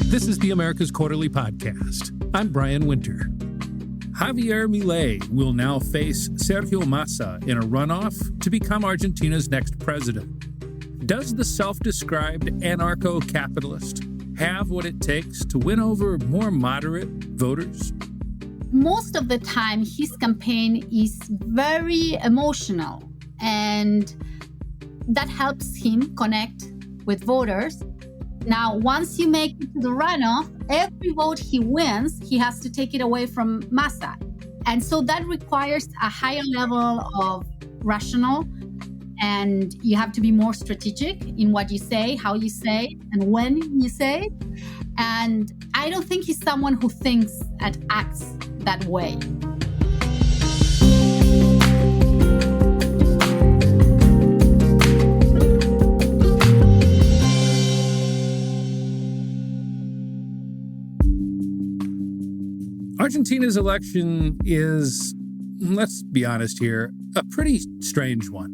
This is the America's Quarterly Podcast. I'm Brian Winter. Javier Milei will now face Sergio Massa in a runoff to become Argentina's next president. Does the self-described anarcho-capitalist have what it takes to win over more moderate voters? Most of the time, his campaign is very emotional, and that helps him connect with voters. Now, once you make it to the runoff, every vote he wins, he has to take it away from Massa. And so that requires a higher level of rational, and you have to be more strategic in what you say, how you say it, and when you say it. And I don't think he's someone who thinks and acts that way. Argentina's election is, let's be honest here, a pretty strange one.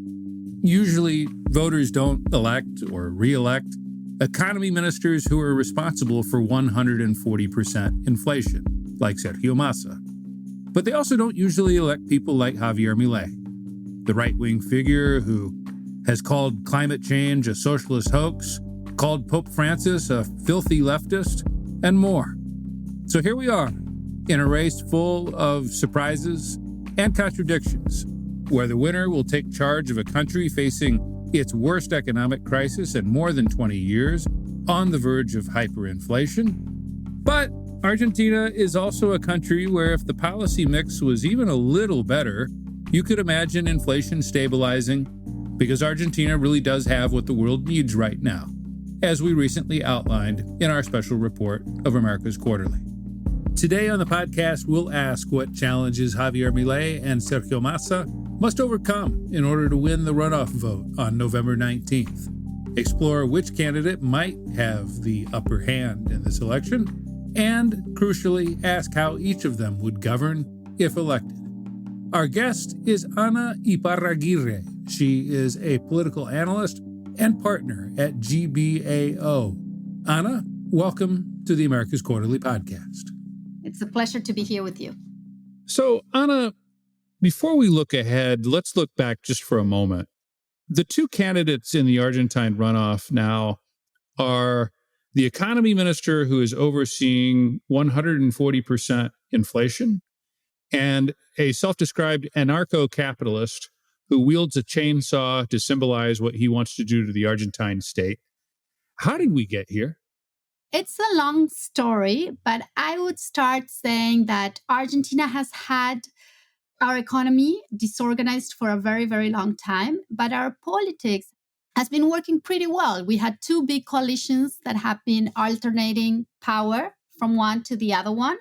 Usually, voters don't elect or re-elect economy ministers who are responsible for 140% inflation, like Sergio Massa. But they also don't usually elect people like Javier Milei, the right-wing figure who has called climate change a socialist hoax, called Pope Francis a filthy leftist, and more. So here we are, in a race full of surprises and contradictions, where the winner will take charge of a country facing its worst economic crisis in more than 20 years, on the verge of hyperinflation. But Argentina is also a country where if the policy mix was even a little better, you could imagine inflation stabilizing, because Argentina really does have what the world needs right now, as we recently outlined in our special report of America's Quarterly. Today on the podcast, we'll ask what challenges Javier Milei and Sergio Massa must overcome in order to win the runoff vote on November 19th, explore which candidate might have the upper hand in this election, and, crucially, ask how each of them would govern if elected. Our guest is Ana Iparraguirre. She is a political analyst and partner at GBAO. Ana, welcome to the America's Quarterly Podcast. It's a pleasure to be here with you. So, Ana, before we look ahead, let's look back just for a moment. The two candidates in the Argentine runoff now are the economy minister, who is overseeing 140% inflation, and a self-described anarcho-capitalist who wields a chainsaw to symbolize what he wants to do to the Argentine state. How did we get here? It's a long story, but I would start saying that Argentina has had our economy disorganized for a very, very long time, but our politics has been working pretty well. We had two big coalitions that have been alternating power from one to the other one.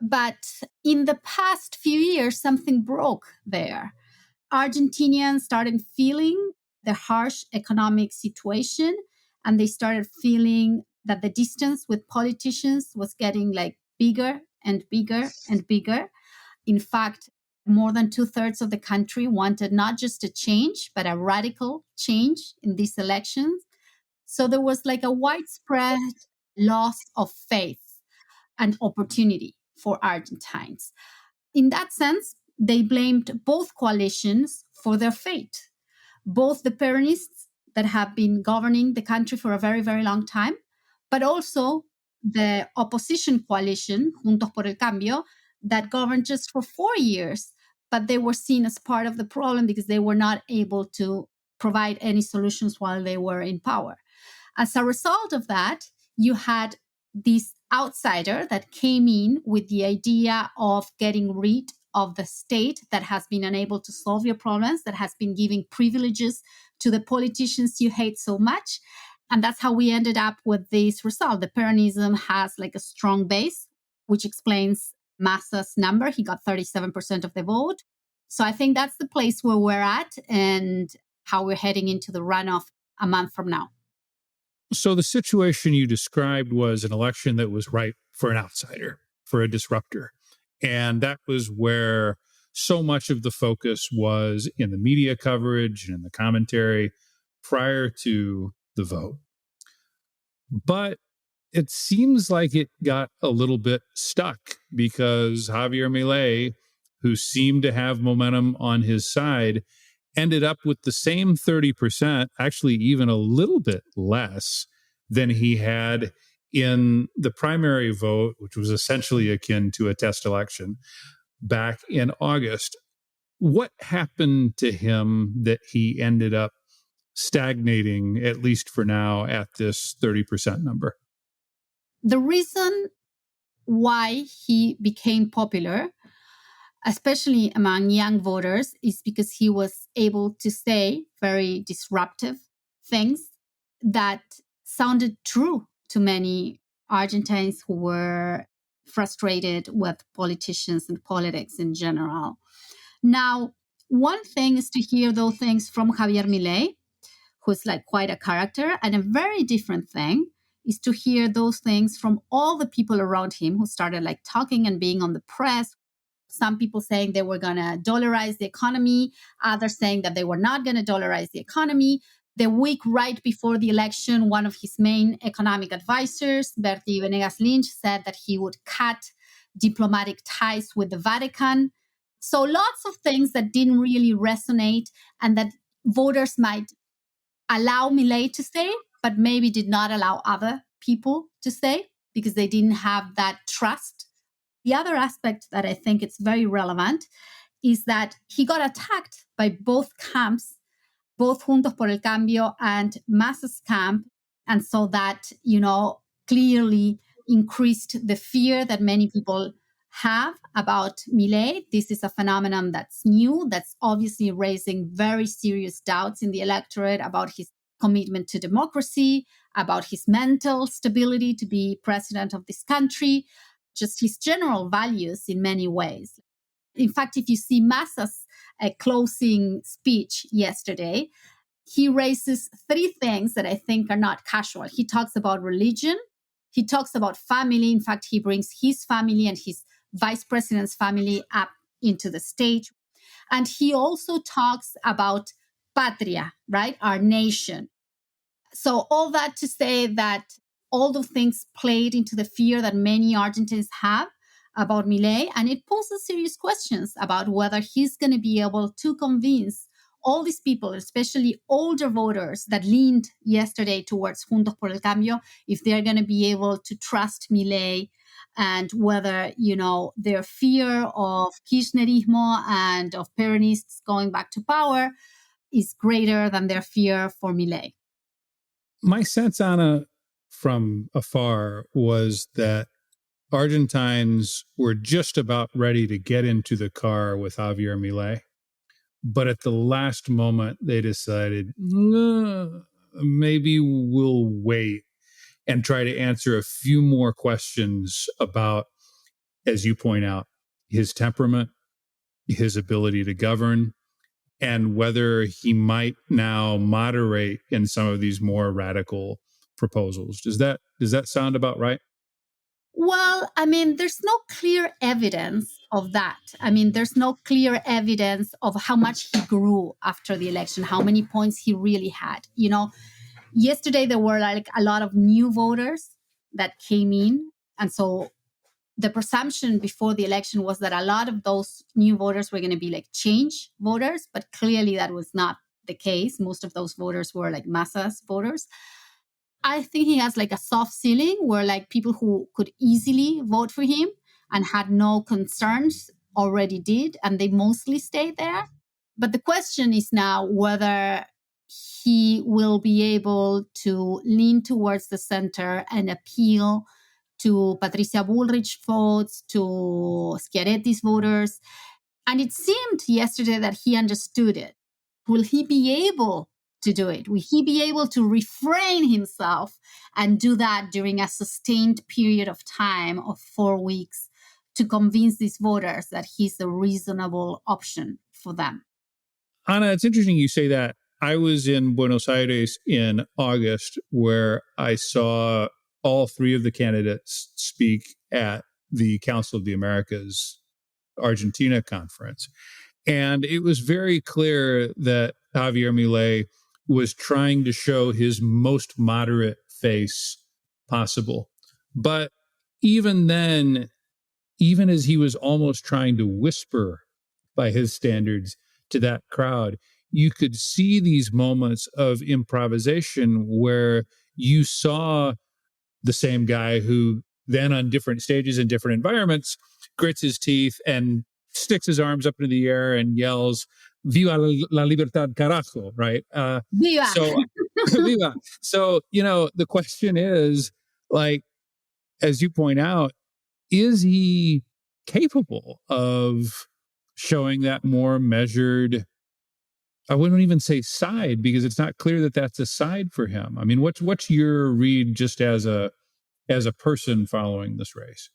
But in the past few years, something broke there. Argentinians started feeling the harsh economic situation, and they started feeling that the distance with politicians was getting bigger and bigger and bigger. In fact, more than 2/3 of the country wanted not just a change, but a radical change in these elections. So there was a widespread loss of faith and opportunity for Argentines. In that sense, they blamed both coalitions for their fate. Both the Peronists that have been governing the country for a very, very long time, but also the opposition coalition, Juntos por el Cambio, that governed just for 4 years, but they were seen as part of the problem because they were not able to provide any solutions while they were in power. As a result of that, you had this outsider that came in with the idea of getting rid of the state that has been unable to solve your problems, that has been giving privileges to the politicians you hate so much. And that's how we ended up with this result. The Peronism has a strong base, which explains Massa's number. He got 37% of the vote. So I think that's the place where we're at and how we're heading into the runoff a month from now. So the situation you described was an election that was ripe for an outsider, for a disruptor. And that was where so much of the focus was in the media coverage and in the commentary prior to the vote. But it seems like it got a little bit stuck because Javier Milei, who seemed to have momentum on his side, ended up with the same 30%, actually even a little bit less than he had in the primary vote, which was essentially akin to a test election back in August. What happened to him that he ended up stagnating, at least for now, at this 30% number? The reason why he became popular, especially among young voters, is because he was able to say very disruptive things that sounded true to many Argentines who were frustrated with politicians and politics in general. Now, one thing is to hear those things from Javier Milei, who's like quite a character, and a very different thing is to hear those things from all the people around him who started like talking and being on the press. Some people saying they were going to dollarize the economy, others saying that they were not going to dollarize the economy. The week right before the election, one of his main economic advisors, Bertie Venegas Lynch, said that he would cut diplomatic ties with the Vatican. So lots of things that didn't really resonate and that voters might allow Milei to say, but maybe did not allow other people to say because they didn't have that trust. The other aspect that I think it's very relevant is that he got attacked by both camps, both Juntos por el Cambio and Massa's camp. And so that, clearly increased the fear that many people have about Milei. This is a phenomenon that's new, that's obviously raising very serious doubts in the electorate about his commitment to democracy, about his mental stability to be president of this country, just his general values in many ways. In fact, if you see Massa's closing speech yesterday, he raises three things that I think are not casual. He talks about religion. He talks about family. In fact, he brings his family and his vice president's family up into the stage. And he also talks about patria, right? Our nation. So all that to say that all those things played into the fear that many Argentines have about Milei, and it poses serious questions about whether he's going to be able to convince all these people, especially older voters that leaned yesterday towards Juntos por el Cambio, if they're going to be able to trust Milei, and whether, their fear of Kirchnerismo and of Peronists going back to power is greater than their fear for Milei. My sense, Ana, from afar was that Argentines were just about ready to get into the car with Javier Milei. But at the last moment, they decided, maybe we'll wait and try to answer a few more questions about, as you point out, his temperament, his ability to govern, and whether he might now moderate in some of these more radical proposals. Does that sound about right? Well, there's no clear evidence of that. There's no clear evidence of how much he grew after the election, how many points he really had. Yesterday there were like a lot of new voters that came in. And so the presumption before the election was that a lot of those new voters were going to be like change voters, but clearly that was not the case. Most of those voters were like Massa's voters. I think he has like a soft ceiling where like people who could easily vote for him and had no concerns already did, and they mostly stayed there. But the question is now whether he will be able to lean towards the center and appeal to Patricia Bullrich votes, to Schiaretti's voters. And it seemed yesterday that he understood it. Will he be able to do it? Will he be able to refrain himself and do that during a sustained period of time of 4 weeks to convince these voters that he's a reasonable option for them? Ana, it's interesting you say that. I was in Buenos Aires in August where I saw all three of the candidates speak at the Council of the Americas Argentina conference. And it was very clear that Javier Milei was trying to show his most moderate face possible. But even then, even as he was almost trying to whisper by his standards to that crowd, you could see these moments of improvisation where you saw the same guy who then on different stages in different environments grits his teeth and sticks his arms up into the air and yells, "Viva la libertad, carajo!" Right? Viva. So, viva. So, the question is, like, as you point out, is he capable of showing that more measured, I wouldn't even say side, because it's not clear that that's a side for him. I mean, what's your read just as a person following this race?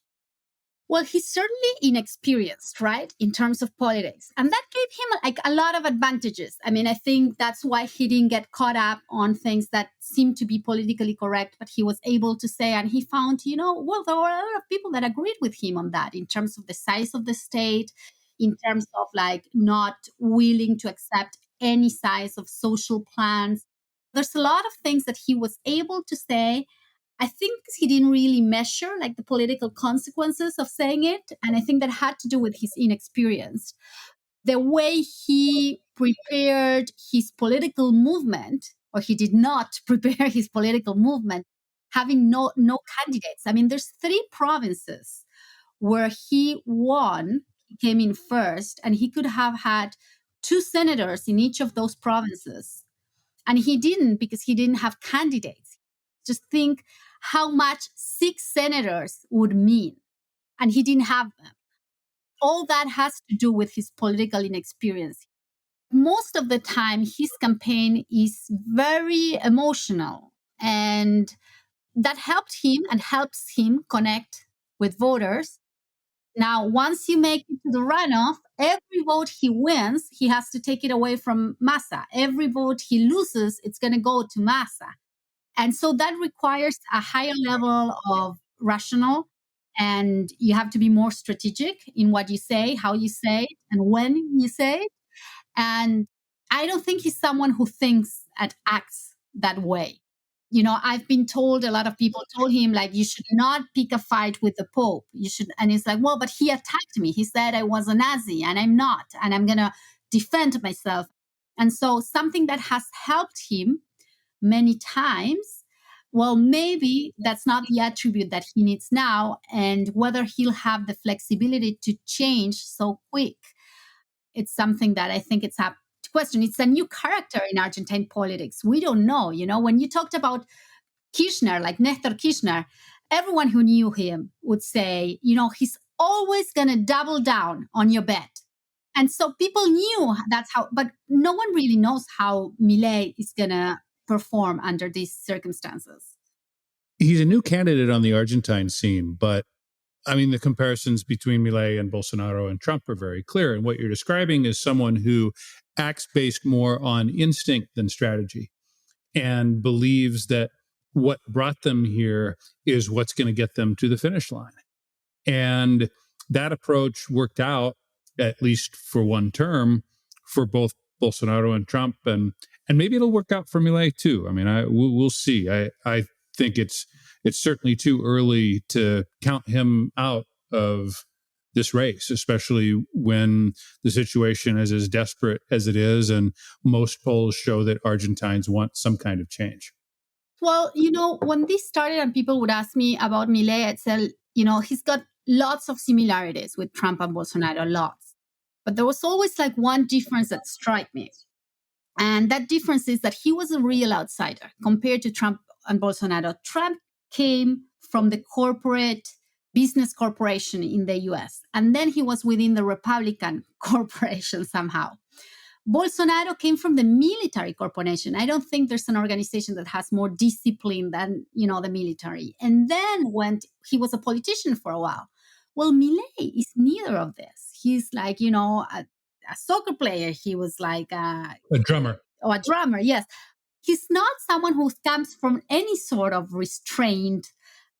Well, he's certainly inexperienced, right, in terms of politics. And that gave him like a lot of advantages. I mean, I think that's why he didn't get caught up on things that seemed to be politically correct, but he was able to say, and he found, well, there were a lot of people that agreed with him on that in terms of the size of the state, in terms of like not willing to accept any size of social plans. There's a lot of things that he was able to say. I think he didn't really measure like the political consequences of saying it. And I think that had to do with his inexperience. The way he prepared his political movement, or he did not prepare his political movement, having no candidates. I mean, there's 3 provinces where he won, he came in first, and he could have had 2 senators in each of those provinces. And he didn't because he didn't have candidates. Just think how much 6 senators would mean. And he didn't have them. All that has to do with his political inexperience. Most of the time, his campaign is very emotional. And that helped him and helps him connect with voters. Now, once you make it to the runoff, every vote he wins, he has to take it away from Massa. Every vote he loses, it's going to go to Massa. And so that requires a higher level of rational, and you have to be more strategic in what you say, how you say it, and when you say it. And I don't think he's someone who thinks and acts that way. I've been told, a lot of people told him, like, you should not pick a fight with the Pope. You should, and he's like, well, but he attacked me. He said I was a Nazi and I'm not, and I'm going to defend myself. And so something that has helped him many times, well, maybe that's not the attribute that he needs now. And whether he'll have the flexibility to change so quick, it's something that I think it's up to question. It's a new character in Argentine politics. We don't know. When you talked about Kirchner, like Néstor Kirchner, everyone who knew him would say, he's always going to double down on your bet. And so people knew that's how, but no one really knows how Milei is going to perform under these circumstances. He's a new candidate on the Argentine scene, but I mean, the comparisons between Milei and Bolsonaro and Trump are very clear. And what you're describing is someone who acts based more on instinct than strategy and believes that what brought them here is what's going to get them to the finish line. And that approach worked out, at least for one term, for both Bolsonaro and Trump, and maybe it'll work out for Milei too. I mean, we'll see. I think it's certainly too early to count him out of this race, especially when the situation is as desperate as it is, and most polls show that Argentines want some kind of change. Well, when this started and people would ask me about Milei, I'd say, he's got lots of similarities with Trump and Bolsonaro, lots. But there was always like one difference that struck me. And that difference is that he was a real outsider compared to Trump and Bolsonaro. Trump came from the corporate business corporation in the US, and then he was within the Republican corporation somehow. Bolsonaro came from the military corporation. I don't think there's an organization that has more discipline than, the military. And then he was a politician for a while. Well, Milei is neither of this. He's like, a soccer player. He was like a drummer. Oh, a drummer, yes. He's not someone who comes from any sort of restraint.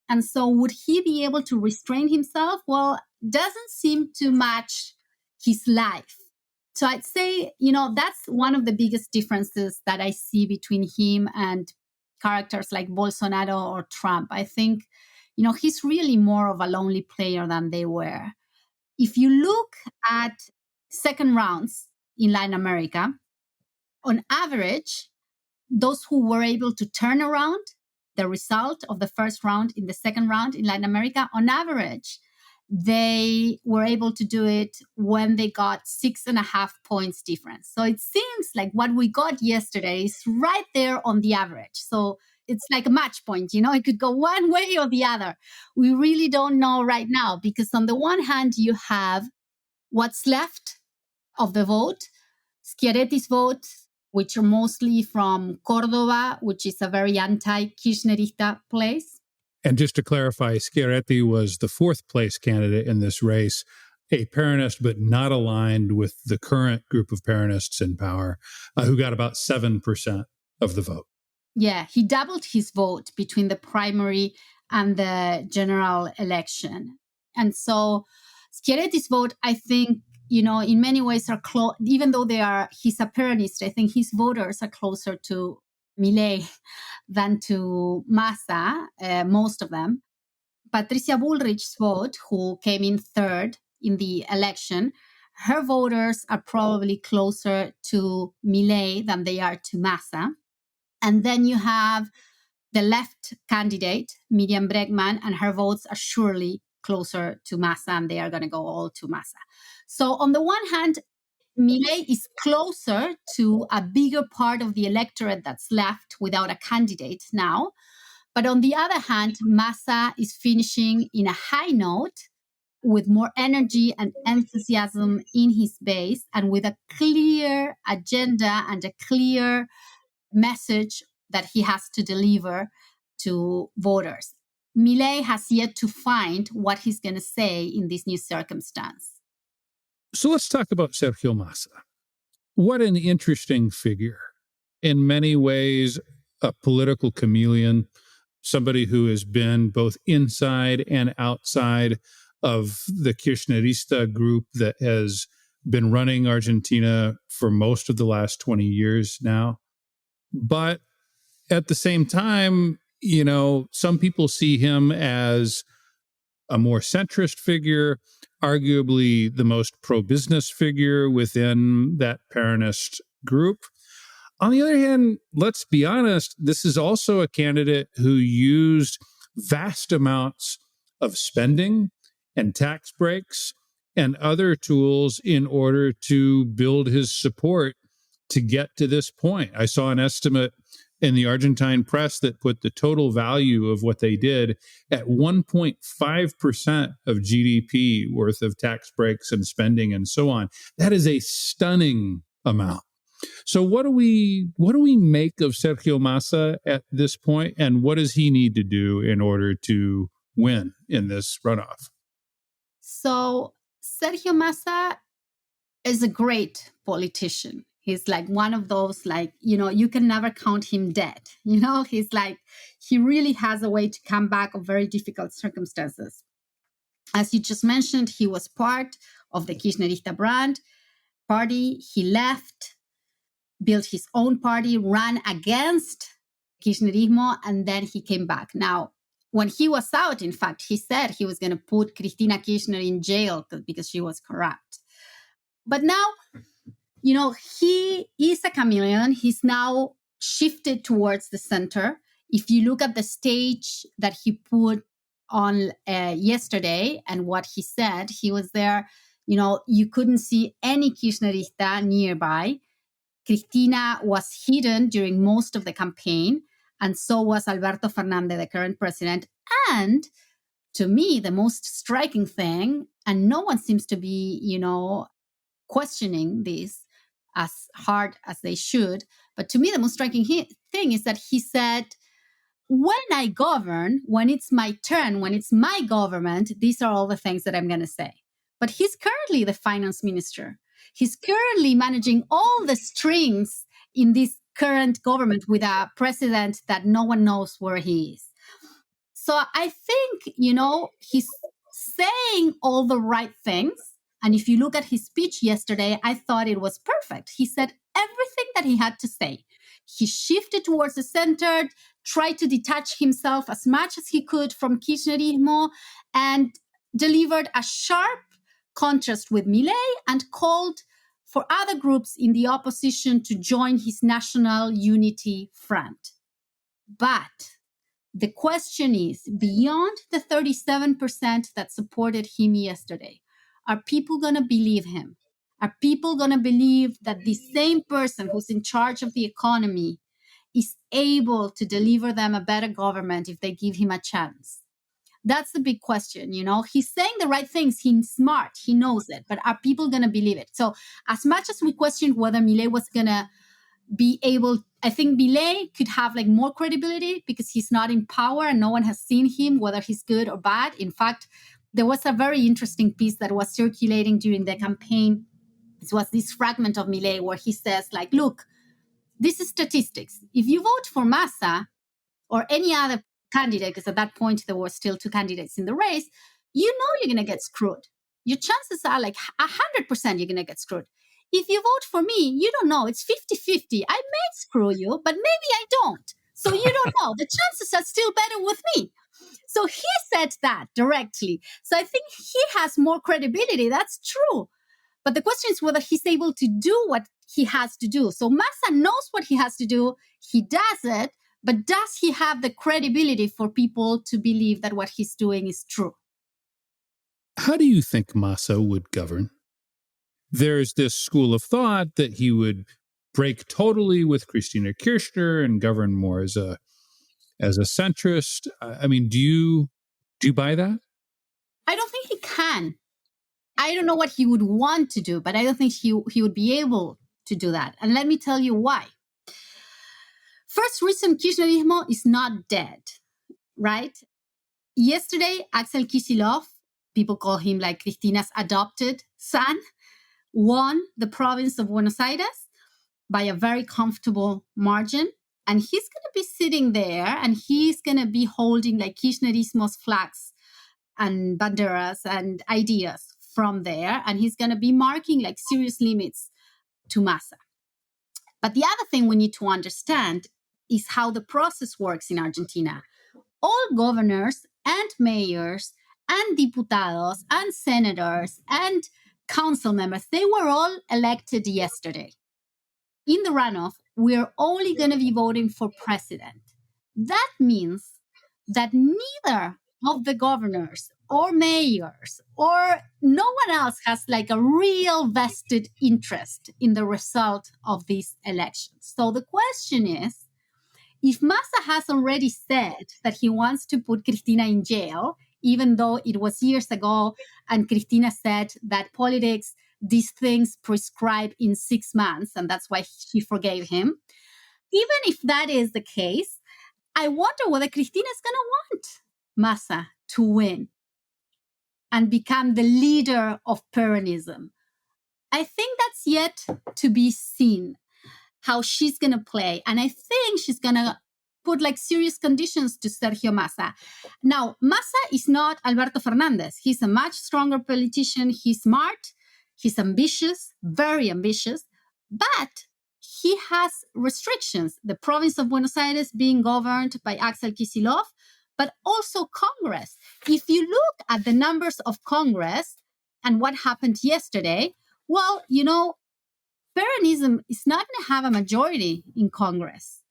And so would he be able to restrain himself? Well, doesn't seem to match his life. So I'd say, that's one of the biggest differences that I see between him and characters like Bolsonaro or Trump. I think he's really more of a lonely player than they were. If you look at second rounds in Latin America, on average, those who were able to turn around the result of the first round in the second round in Latin America, on average, they were able to do it when they got 6.5 points difference. So it seems like what we got yesterday is right there on the average. So it's like a match point, it could go one way or the other. We really don't know right now, because on the one hand, you have what's left of the vote, Schiaretti's vote, which are mostly from Córdoba, which is a very anti-Kirchnerista place. And just to clarify, Schiaretti was the fourth place candidate in this race, a Peronist, but not aligned with the current group of Peronists in power, who got about 7% of the vote. Yeah, he doubled his vote between the primary and the general election. And so Schiaretti's vote, I think, in many ways are close, even though he's a Peronist, I think his voters are closer to Milei than to Massa, most of them. Patricia Bullrich's vote, who came in third in the election, her voters are probably closer to Milei than they are to Massa. And then you have the left candidate, Miriam Bregman, and her votes are surely closer to Massa, and they are going to go all to Massa. So on the one hand, Milei is closer to a bigger part of the electorate that's left without a candidate now. But on the other hand, Massa is finishing in a high note with more energy and enthusiasm in his base and with a clear agenda and a clear message that he has to deliver to voters. Milei has yet to find what he's going to say in this new circumstance. So let's talk about Sergio Massa. What an interesting figure. In many ways, a political chameleon, somebody who has been both inside and outside of the Kirchnerista group that has been running Argentina for most of the last 20 years now. But at the same time, some people see him as a more centrist figure, arguably the most pro-business figure within that Peronist group. On the other hand, let's be honest, this is also a candidate who used vast amounts of spending and tax breaks and other tools in order to build his support to get to this point. I saw an estimate in the Argentine press that put the total value of what they did at 1.5% of GDP worth of tax breaks and spending and so on. That is a stunning amount. So what do we make of Sergio Massa at this point, and what does he need to do in order to win in this runoff? So Sergio Massa is a great politician. He's like one of those, you can never count him dead. He's like, he really has a way to come back of very difficult circumstances. As you just mentioned, he was part of the Kirchnerista brand party. He left, built his own party, ran against Kirchnerismo, and then he came back. Now, when he was out, in fact, he said he was going to put Cristina Kirchner in jail because she was corrupt. But now, he is a chameleon. He's now shifted towards the center. If you look at the stage that he put on yesterday and what he said, he was there, you couldn't see any Kirchnerista nearby. Cristina was hidden during most of the campaign, and so was Alberto Fernandez, the current president. And to me, the most striking thing, and no one seems to be, questioning this as hard as they should, but to me, the most striking thing is that he said, when I govern, when it's my turn, when it's my government, these are all the things that I'm going to say. But he's currently the finance minister. He's currently managing all the strings in this current government with a president that no one knows where he is. So I think, he's saying all the right things. And if you look at his speech yesterday, I thought it was perfect. He said everything that he had to say. He shifted towards the center, tried to detach himself as much as he could from Kirchnerismo, and delivered a sharp contrast with Milei and called for other groups in the opposition to join his national unity front. But the question is, beyond the 37% that supported him yesterday, are people going to believe him? Are people going to believe that the same person who's in charge of the economy is able to deliver them a better government if they give him a chance? That's the big question. He's saying the right things. He's smart. He knows it. But are people going to believe it? So as much as we questioned whether Milei was going to be able, I think Milei could have more credibility because he's not in power and no one has seen him, whether he's good or bad. In fact, there was a very interesting piece that was circulating during the campaign. It was this fragment of Milei where he says, look, this is statistics. If you vote for Massa or any other candidate, because at that point there were still two candidates in the race, you're going to get screwed. Your chances are 100% you're going to get screwed. If you vote for me, you don't know. It's 50-50. I may screw you, but maybe I don't. So you don't know. The chances are still better with me. So he said that directly. So I think he has more credibility. That's true. But the question is whether he's able to do what he has to do. So Massa knows what he has to do. He does it. But does he have the credibility for people to believe that what he's doing is true? How do you think Massa would govern? There's this school of thought that he would break totally with Christina Kirchner and govern more as a centrist. I mean, do you buy that? I don't think he can. I don't know what he would want to do, but I don't think he would be able to do that. And let me tell you why. First reason, Kirchnerismo is not dead, right? Yesterday, Axel Kicillof, people call him Cristina's adopted son, won the province of Buenos Aires by a very comfortable margin. And he's going to be sitting there and he's going to be holding Kirchnerismo's flags and banderas and ideas from there. And he's going to be marking serious limits to Massa. But the other thing we need to understand is how the process works in Argentina. All governors and mayors and diputados and senators and council members, they were all elected yesterday. In the runoff, we're only going to be voting for president. That means that neither of the governors or mayors or no one else has a real vested interest in the result of these elections. So the question is, if Massa has already said that he wants to put Cristina in jail, even though it was years ago and Cristina said that politics, these things prescribe in 6 months, and that's why she forgave him. Even if that is the case, I wonder whether Cristina is going to want Massa to win and become the leader of Peronism. I think that's yet to be seen, how she's going to play. And I think she's going to put serious conditions to Sergio Massa. Now, Massa is not Alberto Fernandez. He's a much stronger politician. He's smart. He's ambitious, very ambitious. But he has restrictions. The province of Buenos Aires being governed by Axel Kicillof, but also Congress. If you look at the numbers of Congress and what happened yesterday, well, Peronism is not going to have a majority in Congress.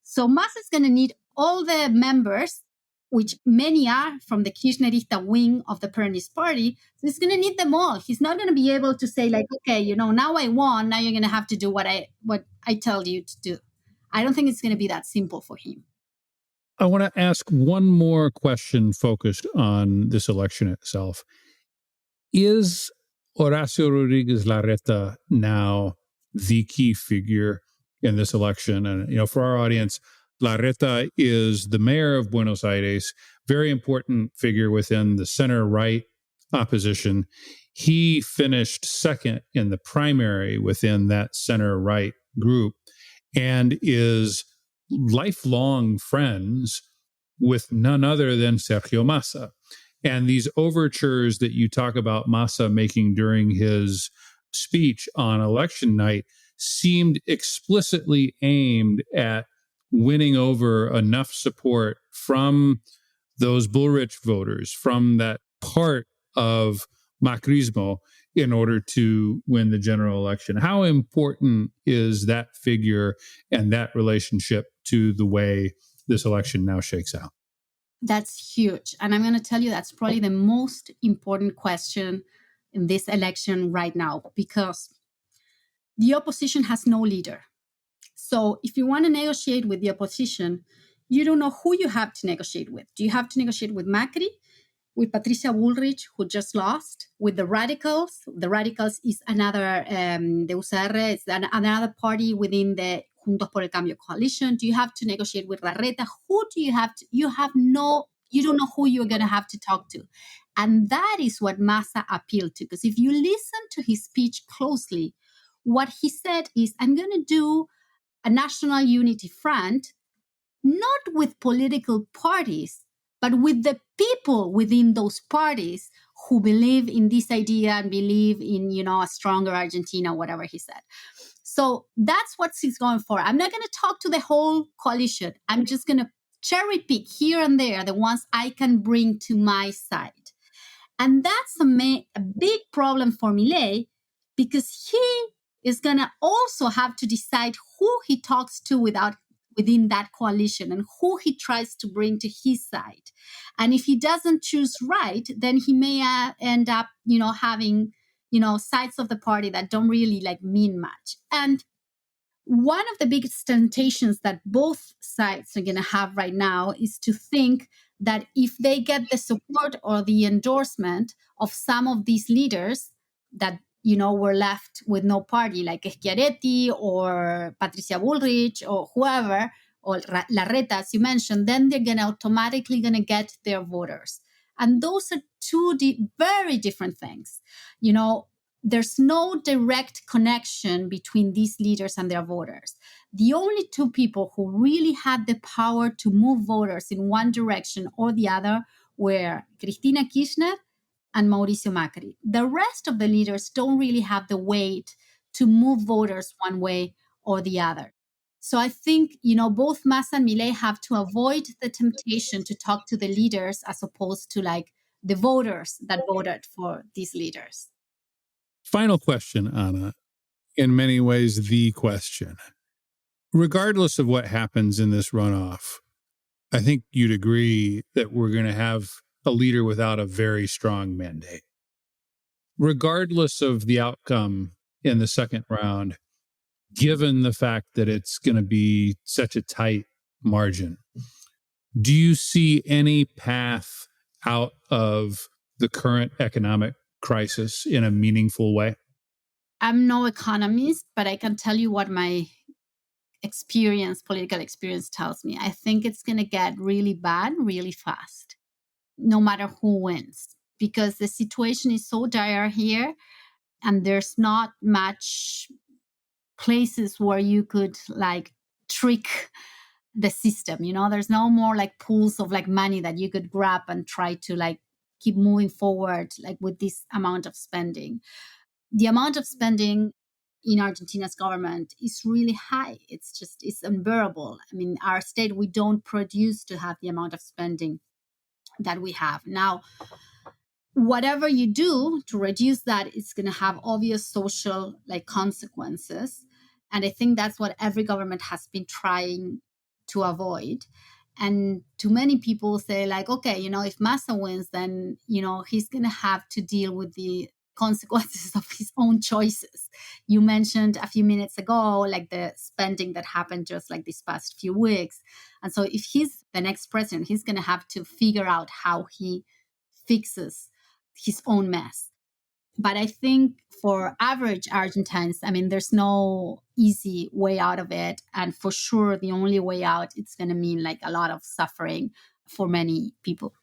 So Massa is going to need all the members, which many are from the Kirchnerista wing of the Peronist party. So he's going to need them all. He's not going to be able to say okay, now I won. Now you're going to have to do what I tell you to do. I don't think it's going to be that simple for him. I want to ask one more question focused on this election itself. Is Horacio Rodriguez Larreta now the key figure in this election? And, for our audience, Larreta is the mayor of Buenos Aires, very important figure within the center-right opposition. He finished second in the primary within that center-right group and is lifelong friends with none other than Sergio Massa. And these overtures that you talk about Massa making during his speech on election night seemed explicitly aimed at winning over enough support from those Bullrich voters, from that part of Macrismo, in order to win the general election. How important is that figure and that relationship to the way this election now shakes out? That's huge. And I'm going to tell you that's probably the most important question in this election right now, because the opposition has no leader. So if you want to negotiate with the opposition, you don't know who you have to negotiate with. Do you have to negotiate with Macri, with Patricia Bullrich, who just lost, with the Radicals? The Radicals is another, the UCR is another party within the Juntos por el Cambio coalition. Do you have to negotiate with Larreta? Who do you have to? You don't know who you're going to have to talk to. And that is what Massa appealed to. Because if you listen to his speech closely, what he said is, I'm going to do a national unity front, not with political parties, but with the people within those parties who believe in this idea and believe in, a stronger Argentina, whatever he said. So that's what he's going for. I'm not going to talk to the whole coalition. I'm just going to cherry pick here and there the ones I can bring to my side. And that's a big problem for Milei, because he is going to also have to decide who he talks to within that coalition and who he tries to bring to his side. And if he doesn't choose right, then he may end up, having, sides of the party that don't really mean much. And one of the biggest temptations that both sides are going to have right now is to think that if they get the support or the endorsement of some of these leaders that, were left with no party, like Schiaretti or Patricia Bullrich or whoever, or Larreta, as you mentioned, then they're automatically going to get their voters. And those are two very different things. There's no direct connection between these leaders and their voters. The only two people who really had the power to move voters in one direction or the other were Cristina Kirchner and Mauricio Macri. The rest of the leaders don't really have the weight to move voters one way or the other. So I think, both Massa and Milei have to avoid the temptation to talk to the leaders as opposed to the voters that voted for these leaders. Final question, Ana. In many ways, the question. Regardless of what happens in this runoff, I think you'd agree that we're going to have a leader without a very strong mandate. Regardless of the outcome in the second round, given the fact that it's going to be such a tight margin, do you see any path out of the current economic crisis in a meaningful way? I'm no economist, but I can tell you what my political experience tells me. I think it's going to get really bad really fast, no matter who wins, because the situation is so dire here and there's not much places where you could trick the system. There's no more pools of money that you could grab and try to keep moving forward with this amount of spending. The amount of spending in Argentina's government is really high. It's unbearable. I mean, our state, we don't produce to have the amount of spending that we have. Now, whatever you do to reduce that, it's going to have obvious social consequences. And I think that's what every government has been trying to avoid. And too many people say okay, if Massa wins, then, he's going to have to deal with the consequences of his own choices. You mentioned a few minutes ago, the spending that happened just this past few weeks. And so if he's the next president, he's going to have to figure out how he fixes his own mess. But I think for average Argentines, there's no easy way out of it. And for sure, the only way out, it's going to mean a lot of suffering for many people.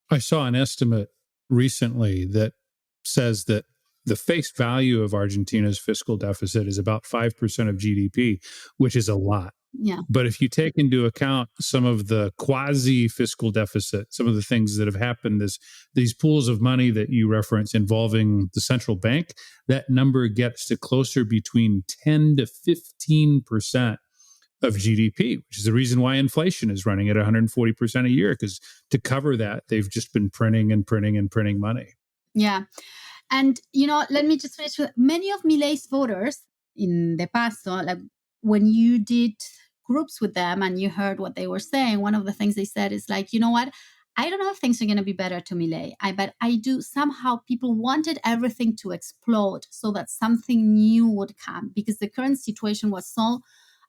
I saw an estimate recently that says that the face value of Argentina's fiscal deficit is about 5% of GDP, which is a lot. Yeah. But if you take into account some of the quasi-fiscal deficit, some of the things that have happened, these pools of money that you reference involving the central bank, that number gets to closer between 10 to 15% of GDP, which is the reason why inflation is running at 140% a year, because to cover that, they've just been printing and printing and printing money. Yeah. And, let me just finish with many of Milei's voters in the past, like when you did groups with them and you heard what they were saying, one of the things they said is like, you know what? I don't know if things are going to be better to Milei, but I do. Somehow people wanted everything to explode so that something new would come, because the current situation was so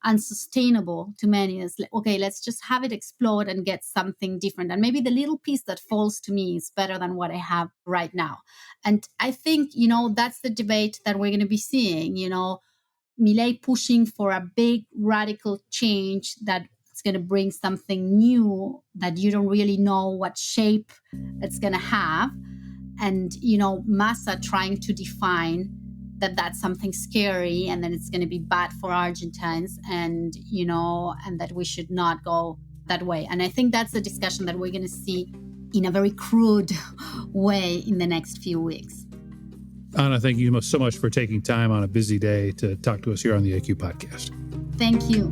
unsustainable to many. It's like, okay, let's just have it explode and get something different. And maybe the little piece that falls to me is better than what I have right now. And I think, that's the debate that we're going to be seeing, Milei pushing for a big radical change that it's going to bring something new that you don't really know what shape it's going to have. And, Massa trying to define that that's something scary and then it's going to be bad for Argentines and, and that we should not go that way. And I think that's a discussion that we're going to see in a very crude way in the next few weeks. Ana, thank you so much for taking time on a busy day to talk to us here on the AQ podcast. Thank you.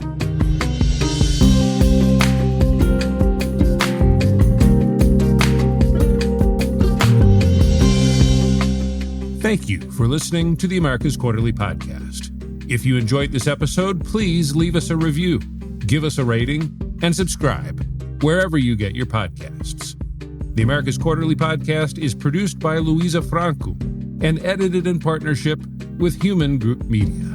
Thank you for listening to the America's Quarterly Podcast. If you enjoyed this episode, please leave us a review, give us a rating, and subscribe wherever you get your podcasts. The America's Quarterly Podcast is produced by Luisa Franco and edited in partnership with Human Group Media.